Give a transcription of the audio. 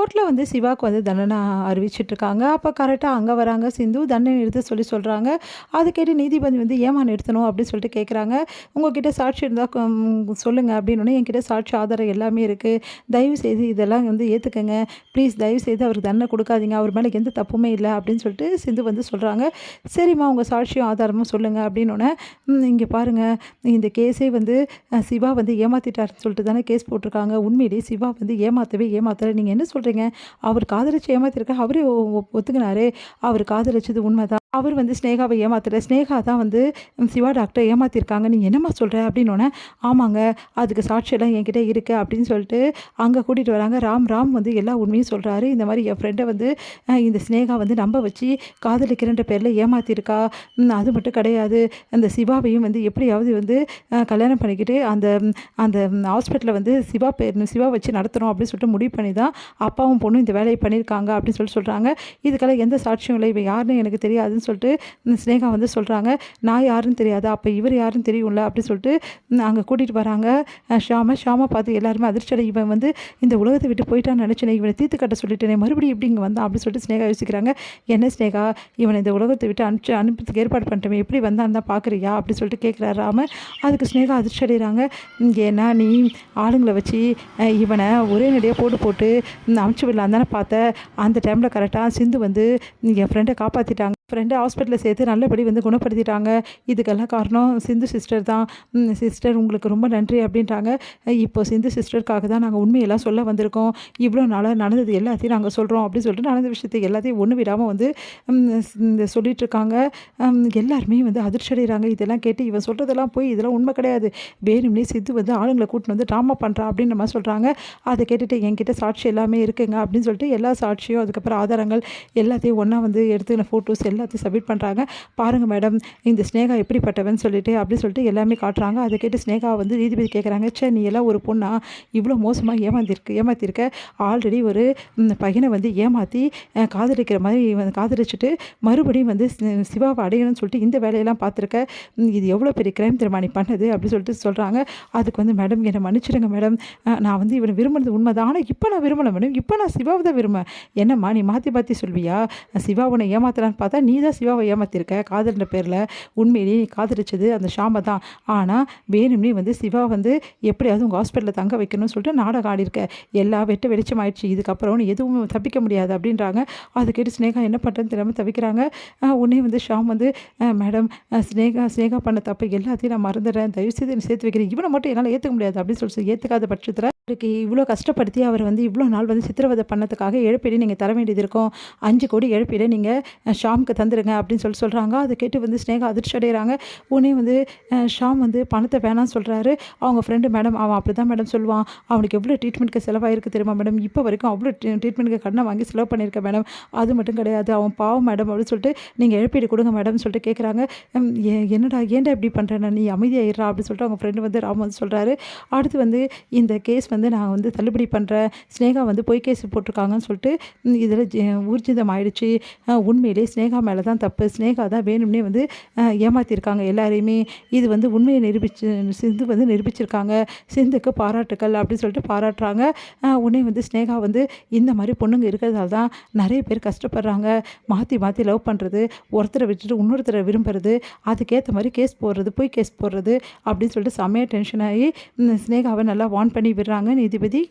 கோர்ட்டில் வந்து சிவாவுக்கு வந்து தண்டனை அறிவிச்சிட்ருக்காங்க. அப்போ கரெக்டாக அங்கே வராங்க சிந்து, தண்டனை நிறுத்த சொல்கிறாங்க. அது கேட்டு நீதிபதி வந்து ஏமா நிறுத்தணும் அப்படின்னு சொல்லிட்டு கேட்குறாங்க. உங்ககிட்ட சாட்சி இருந்தால் சொல்லுங்கள் அப்படின்னோடனே, என்கிட்ட சாட்சி ஆதாரம் எல்லாமே இருக்குது, தயவு செய்து இதெல்லாம் வந்து ஏற்றுக்கங்க, ப்ளீஸ் தயவு செய்து அவருக்கு தண்டனை கொடுக்காதீங்க, அவர் மேலே எந்த தப்புமே இல்லை அப்படின்னு சொல்லிட்டு சிந்து வந்து சொல்கிறாங்க. சரிம்மா உங்கள் சாட்சியும் ஆதாரமும் சொல்லுங்கள் அப்படின்னோடனே, இங்கே பாருங்கள், இந்த கேஸே வந்து சிவா வந்து ஏமாற்றிட்டாருன்னு சொல்லிட்டு தானே கேஸ் போட்டிருக்காங்க. உண்மையிலேயே சிவா வந்து ஏமாத்தலை. நீங்கள் என்ன சொல்கிறீங்க? அவர் காதலிச்சு ஏமாற்றிருக்காரு, அவரே ஒத்துக்கினாரு. அவர் காதலிச்சது உண்மைதான். அவர் வந்து ஸ்னேகாவை ஏமாத்தலை, ஸ்னேகா தான் வந்து சிவா டாக்டர் ஏமாற்றிருக்காங்க. நீங்கள் என்னம்மா சொல்கிற அப்படின்னோடனே, ஆமாங்க அதுக்கு சாட்சியெல்லாம் என்கிட்ட இருக்குது அப்படின்னு சொல்லிட்டு அங்கே கூட்டிகிட்டு வராங்க. ராம் வந்து எல்லா உண்மையும் சொல்கிறாரு. இந்த மாதிரி என் ஃப்ரெண்டை வந்து இந்த ஸ்னேகா வந்து நம்ப வச்சு காதலிக்கிறன்ற பேரில் ஏமாற்றிருக்கா. அது மட்டும் கிடையாது, அந்த சிவாவையும் வந்து எப்படியாவது வந்து கல்யாணம் பண்ணிக்கிட்டு அந்த அந்த ஹாஸ்பிட்டலில் வந்து சிவா வச்சு நடத்துகிறோம் அப்படின்னு சொல்லிட்டு முடிவு பண்ணி தான் அப்பாவும் பொண்ணும் இந்த வேலையை பண்ணியிருக்காங்க அப்படின்னு சொல்கிறாங்க. இதுக்கெல்லாம் எந்த சாட்சியும் இல்லை, இவன் யாருன்னு எனக்கு தெரியாதுன்னு சொல்லிட்டு ஸ்னேகா வந்து சொல்கிறாங்க. நான் யாருன்னு தெரியாதா, அப்போ இவர் யாருன்னு தெரியும்ல அப்படின்னு சொல்லிட்டு அங்கே கூட்டிகிட்டு வராங்க. ஷாமை பார்த்து எல்லாருமே அதிர்ச்சியோட, இவன் வந்து இந்த உலகத்தை விட்டு போயிட்டான்னு நினச்சினேன், இவனை தீர்த்து கட்ட சொல்லிட்டேனே, மறுபடியும் இப்படி இங்கே வந்தான் அப்படின்னு சொல்லிட்டு ஸ்னேகா யோசிக்கிறாங்க. என்ன ஸ்னேகா, இவனை இந்த உலகத்தை விட்டு அனுப்புறதுக்கு ஏற்பாடு பண்ணிட்டோமே, எப்படி வந்தான்னு தான் பார்க்குறியா அப்படின்னு சொல்லிட்டு கேட்குறாரு ராம. அதுக்கு ஸ்னேகா அதிர்ச்சி அடைகிறாங்க. ஏன்னா நீ ஆளுங்களை வச்சு இவனை ஒரே நடியாக போட்டு அமுச்சு விடலாம் தானே பார்த்த, அந்த டைமில் கரெக்டாக சிந்து வந்து என் ஃப்ரெண்டை காப்பாற்றிட்டாங்க, ஃப்ரெண்டை ஹாஸ்பிட்டலில் சேர்த்து நல்லபடி வந்து குணப்படுத்திட்டாங்க. இதுக்கெல்லாம் காரணம் சிந்து சிஸ்டர் தான். சிஸ்டர் உங்களுக்கு ரொம்ப நன்றி அப்படின்ட்டாங்க. இப்போ சிந்து சிஸ்டருக்காக தான் நாங்கள் உண்மையெல்லாம் சொல்ல வந்திருக்கோம், இவ்வளோ நாளாக நடந்தது எல்லாத்தையும் நாங்கள் சொல்கிறோம் அப்படின்னு சொல்லிட்டு நடந்த விஷயத்தை எல்லாத்தையும் ஒன்று விடாமல் வந்து சொல்லிகிட்ருக்காங்க. எல்லாருமே வந்து அதிர்ச்சி அடைகிறாங்க. இதெல்லாம் கேட்டு இவன் சொல்கிறதெல்லாம் போய் இதெல்லாம் உண்மை கிடையாது, வேணும்னே சித்து வந்து ஆளுங்களை கூட்டின்னு வந்து ட்ராமா பண்ணுறா அப்படின்ற மாதிரி சொல்கிறாங்க. அதை கேட்டுட்டு என்கிட்ட சாட்சி எல்லாமே இருக்குங்க அப்படின்னு சொல்லிட்டு எல்லா சாட்சியும் அதுக்கப்புறம் ஆதாரங்கள் எல்லாத்தையும் ஒன்றா வந்து எடுத்து ஃபோட்டோஸ் எல்லாத்தையும் சப்மிட் பண்ணுறாங்க. பாருங்கள் மேடம், இந்த ஸ்னேகா எப்படிப்பட்டவன் சொல்லிட்டு அப்படின்னு சொல்லிட்டு எல்லாமே காட்டுறாங்க. அதை கேட்டு ஸ்னேகா வந்து நீதிபதி கேட்குறாங்க, சே நீ எல்லாம் ஒரு பொண்ணா இவ்வளோ மோசமாக ஏமாத்திருக்க, ஆல்ரெடி ஒரு பையனை வந்து ஏமாற்றி காதலிக்கிற மாதிரி காதலிச்சுட்டு மறுபடியும் வந்து சிவாவை அடையணும்னு சொல்லிட்டு இந்த வேலையெல்லாம் பார்த்துருக்க, இது எவ்வளோ பெரிய கிரைம் தெரியுமா நீ பண்ணது அப்படின்னு சொல்லிட்டு சொல்கிறாங்க. அதுக்கு வந்து மேடம் என்னை மன்னிச்சிடுங்க மேடம், நான் வந்து இவனை விரும்புறது உண்மைதான், ஆனால் இப்போ நான் விரும்பலை மேடம், இப்போ நான் சிவாவை தான் விரும்புவேன். என்னம்மா நீ மாற்றி சொல்வியா, சிவாவை ஏமாத்தலான்னு பார்த்தா நீ தான் சிவாவை ஏமாற்றிருக்க காதல்ன்ற பேரில், உண்மையிலேயே நீ காதலிச்சது அந்த ஷாமை தான், ஆனால் வேணும்னே வந்து சிவா வந்து எப்படியாவது உங்கள் ஹாஸ்பிட்டலில் தங்க வைக்கணும்னு சொல்லிட்டு நாடகம் ஆடிருக்க, எல்லா வெளிச்சம் ஆயிடுச்சு, இதுக்கப்புறம் எதுவும் தப்பிக்க முடியாது அப்படின்றாங்க. அது கேட்டு ஸ்னேகா என்ன பண்ணுறதுன்னு தெரியாமல் தவிக்கிறாங்க. உடனே வந்து ஷாம் வந்து மேடம் ஸ்னேகா பண்ண தப்பு எல்லாத்தையும் நான் மறந்துடுறேன், தயவுசெய்து சேர்த்து வைக்கிறேன், இவனை மட்டும் என்னால் ஏற்றுக்க முடியாது அப்படின்னு சொல்லிட்டு ஏற்றுக்காத பட்சத்தில் அவருக்கு இவ்வளோ கஷ்டப்படுத்தி அவர் வந்து இவ்வளோ நாள் வந்து சித்திரவதை பண்ணதுக்காக இழப்பீடு நீங்கள் தர வேண்டியது இருக்கும், 5 கோடி இழப்பீடு நீங்கள் ஷாமுக்கு தந்துடுங்க அப்படின்னு சொல்கிறாங்க. அதை கேட்டு வந்து ஸ்னேகா அதிர்ச்சி அடைகிறாங்க. உடனே வந்து ஷாம் வந்து பணத்தை வேணாம்னு சொல்கிறாரு. அவங்க ஃப்ரெண்டு மேடம் அவன் அப்படி தான் மேடம் சொல்லுவான், அவனுக்கு எவ்வளோ ட்ரீட்மெண்ட்டுக்கு செலவாயிருக்கு தெரியுமா மேடம், இப்போ வரைக்கும் அவ்வளோ ட்ரீட்மெண்ட்டுக்கு கடனை வாங்கி செலவு பண்ணியிருக்கேன் மேடம், அது மட்டும் கிடையாது அவன் பாவம் மேடம் அப்படின்னு சொல்லிட்டு நீங்கள் இழப்பீடு கொடுங்க மேடம்னு சொல்லிட்டு கேட்குறாங்க. ஏன்டா இப்படி பண்ணுறேன், நீ அமைதியாகிடுறா அப்படின்னு சொல்லிட்டு அவங்க ஃப்ரெண்டு வந்து ராம் வந்து சொல்கிறாரு. அடுத்து வந்து இந்த கேஸ் வந்து நான் வந்து தள்ளுபடி பண்ணுறேன், ஸ்னேகா வந்து பொய் கேஸ் போட்டிருக்காங்கன்னு சொல்லிட்டு இதில் ஊர்ஜிதம் ஆயிடுச்சு, உண்மையிலே ஸ்னேகா மேலே தான் தப்பு, ஸ்னேகா தான் வேணும்னே வந்து ஏமாற்றிருக்காங்க எல்லாரையுமே, இது வந்து உண்மையை சிந்து வந்து நிரூபிச்சிருக்காங்க, சிந்துக்கு பாராட்டுக்கள் அப்படின்னு சொல்லிட்டு பாராட்டுறாங்க. உடனே வந்து ஸ்னேகா வந்து இந்த மாதிரி பொண்ணுங்க இருக்கிறதால தான் நிறைய பேர் கஷ்டப்படுறாங்க, மாற்றி லவ் பண்ணுறது, ஒருத்தரை விட்டுட்டு இன்னொருத்தரை விரும்புறது, அதுக்கேற்ற மாதிரி கேஸ் போடுறது, பொய் கேஸ் போடுறது அப்படின்னு சொல்லிட்டு செம்மையாக டென்ஷன் ஆகி ஸ்னேகாவை நல்லா வார்ன் பண்ணி விடுறாங்க நீதிபதி.